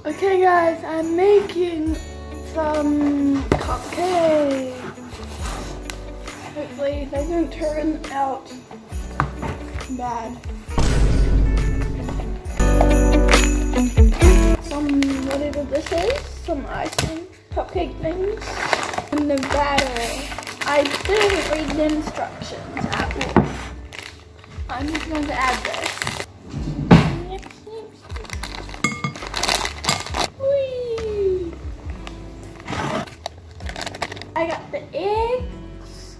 Okay guys, I'm making some cupcakes. Hopefully they don't turn out bad. Whatever this is, some icing, cupcake things, and the batter. I didn't read the instructions at all. I'm just going to add this. Whee! I got the eggs.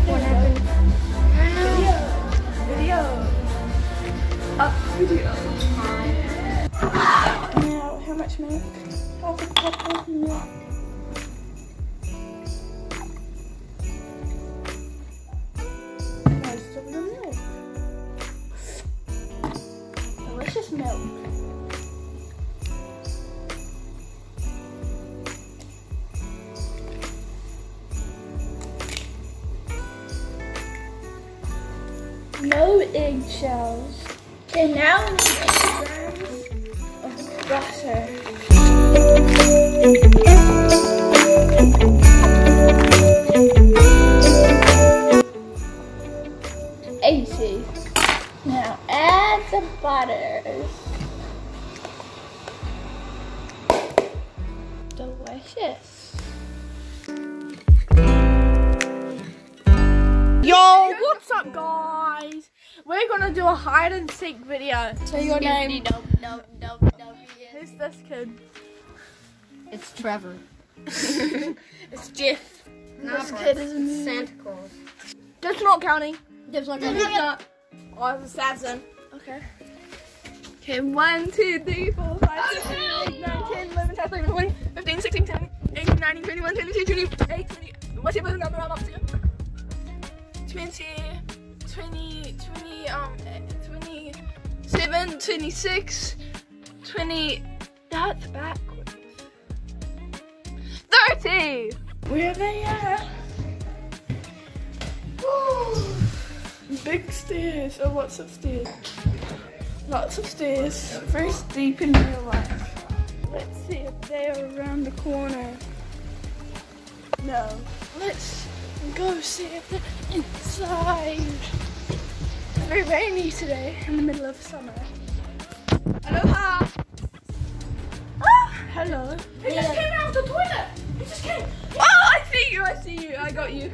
What happened? Video. Up video. Now, how much milk? Half a cup of milk. Most of the milk. Delicious milk. No eggshells. Okay, now we need 80 grams of butter. 80. Now add the butters. Delicious. Yo, what's up guys? We're gonna do a hide and seek video. Say your name. No. Who's this kid? It's Trevor. It's Jeff. This kid is Santa Claus. That's not counting. There's like Oh, it's a Samson. Okay. Okay, 1, 2, 3, 4, 5, 6, 7, 8, 9, 10, 11, 12, 13, 14, 15, 16, 17, 18, 19, 21, 22, 28, 20. Whatever number I'm up to. 20, 27, 26, 20. That's backwards. 30. Where are they at? Big stairs. Oh, lots of stairs. Lots of stairs. Very steep in real life. Let's see if they're around the corner. No. Let's go see if they're inside. It's very rainy today in the middle of summer. Aloha! Ah, hello. He just came out of the toilet. He just came. Oh, I see you. I see you. I got you.